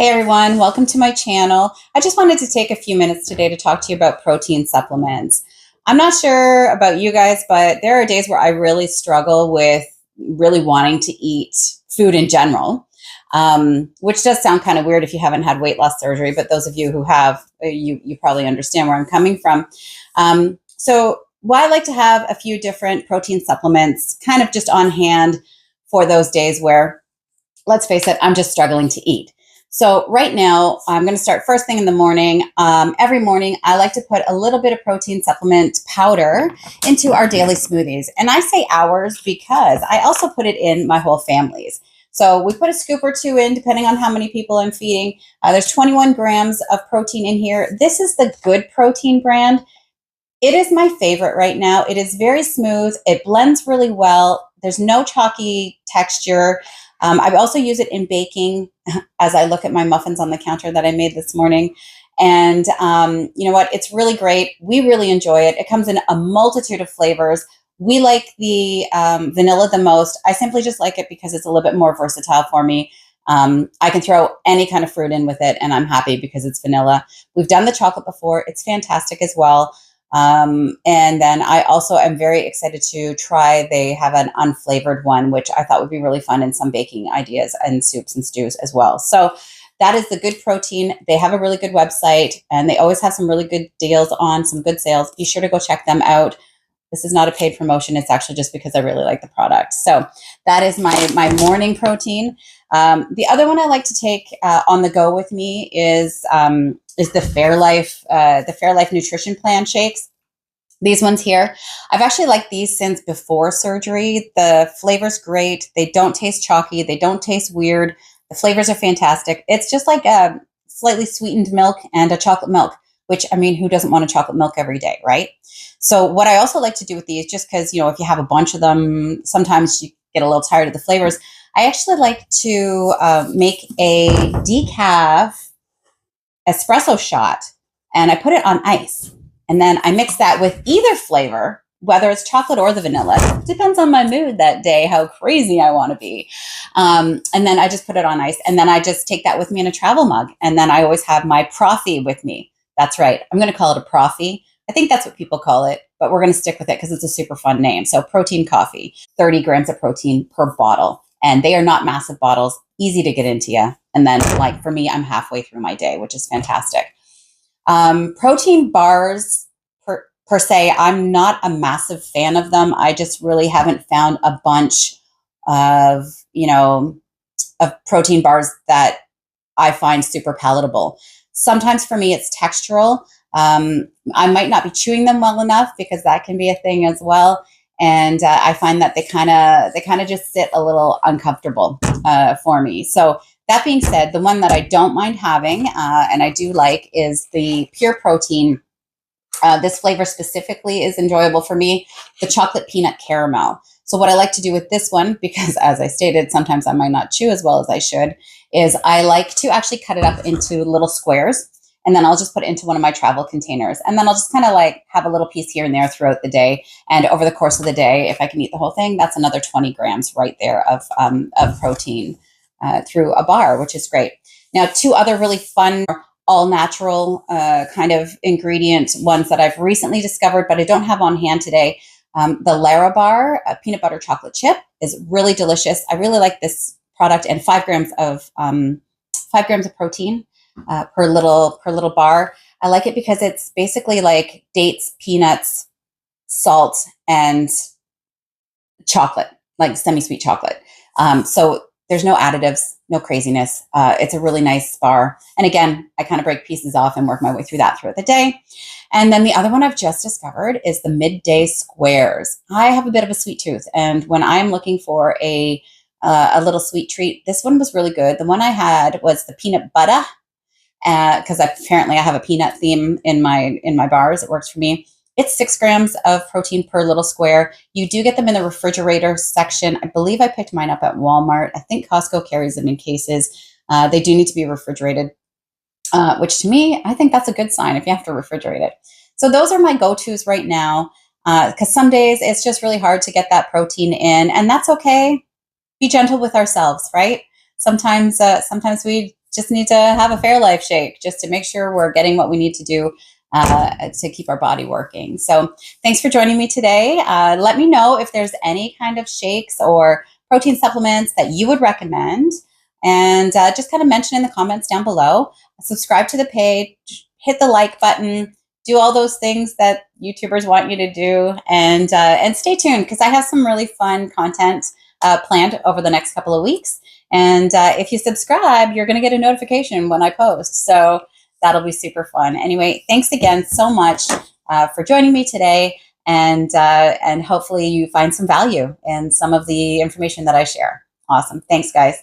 Hey everyone, welcome to my channel. I just wanted to take a few minutes today to talk to you about protein supplements. I'm not sure about you guys, but there are days where I really struggle with really wanting to eat food in general, which does sound kind of weird if you haven't had weight loss surgery, but those of you who have, you probably understand where I'm coming from. So I like to have a few different protein supplements kind of just on hand for those days where, let's face it, I'm just struggling to eat. So right now, I'm going to start first thing in the morning. Every morning, I like to put a little bit of protein supplement powder into our daily smoothies. And I say ours because I also put it in my whole family's. So we put a scoop or two in, depending on how many people I'm feeding. There's 21 grams of protein in here. This is the Good Protein brand. It is my favorite right now. It is very smooth. It blends really well. There's no chalky texture. I also use it in baking as I look at my muffins on the counter that I made this morning. And you know what? It's really great. We really enjoy it. It comes in a multitude of flavors. We like the vanilla the most. I simply just like it because it's a little bit more versatile for me. I can throw any kind of fruit in with it, and I'm happy because it's vanilla. We've done the chocolate before. It's fantastic as well. And then I also am very excited to try, they have an unflavored one, which I thought would be really fun in some baking ideas and soups and stews as well. So that is the Good Protein. They have a really good website and they always have some really good deals on some good sales. Be sure to go check them out. This is not a paid promotion. It's actually just because I really like the product. So that is my morning protein. The other one I like to take on the go with me is the Fairlife Nutrition Plan shakes. These ones here, I've actually liked these since before surgery. The flavor's great. They don't taste chalky. They don't taste weird. The flavors are fantastic. It's just like a slightly sweetened milk and a chocolate milk, which, I mean, who doesn't want a chocolate milk every day, right? So what I also like to do with these, just because, you know, if you have a bunch of them, sometimes you get a little tired of the flavors. I actually like to make a decaf espresso shot and I put it on ice. And then I mix that with either flavor, whether it's chocolate or the vanilla. It depends on my mood that day, how crazy I want to be. And then I just put it on ice. And then I just take that with me in a travel mug. And then I always have my Profi with me. That's right. I'm going to call it a Profi. I think that's what people call it, but we're going to stick with it because it's a super fun name. So protein coffee, 30 grams of protein per bottle. And they are not massive bottles, easy to get into you. And then, like for me, I'm halfway through my day, which is fantastic. Protein bars per se, I'm not a massive fan of them. I just really haven't found a bunch of, of protein bars that I find super palatable. Sometimes for me, it's textural. I might not be chewing them well enough because that can be a thing as well. And I find that they kind of just sit a little uncomfortable for me. So that being said, the one that I don't mind having and I do like is the Pure Protein. This flavor specifically is enjoyable for me, the chocolate peanut caramel. So what I like to do with this one, because as I stated, sometimes I might not chew as well as I should, is I like to actually cut it up into little squares. And then I'll just put it into one of my travel containers. And then I'll just kind of like have a little piece here and there throughout the day. And over the course of the day, if I can eat the whole thing, that's another 20 grams right there of protein through a bar, which is great. Now, two other really fun, all natural kind of ingredient ones that I've recently discovered, but I don't have on hand today. The LARABAR peanut butter chocolate chip is really delicious. I really like this product, and 5 grams of protein per little bar. I like it because it's basically like dates, peanuts, salt, and chocolate, like semi-sweet chocolate. So there's no additives, no craziness. It's a really nice bar. And again, I kind of break pieces off and work my way through that throughout the day. And then the other one I've just discovered is the Midday Squares. I have a bit of a sweet tooth, and when I'm looking for a little sweet treat, this one was really good. The one I had was the peanut butter, because apparently I have a peanut theme in my bars. It works for me. It's 6 grams of protein per little square. You do get them in the refrigerator section. I believe I picked mine up at Walmart. I think Costco carries them in cases. They do need to be refrigerated, which to me, I think that's a good sign if you have to refrigerate it. So those are my go-tos right now, because some days it's just really hard to get that protein in, and that's okay. Be gentle with ourselves, right? Sometimes we just need to have a Fairlife shake just to make sure we're getting what we need to do to keep our body working. So thanks for joining me today. Let me know if there's any kind of shakes or protein supplements that you would recommend. And just kind of mention in the comments down below. Subscribe to the page, hit the like button, do all those things that YouTubers want you to do, and stay tuned because I have some really fun content planned over the next couple of weeks. And if you subscribe, you're going to get a notification when I post. So that'll be super fun. Anyway, thanks again so much for joining me today, and hopefully you find some value in some of the information that I share. Awesome. Thanks, guys.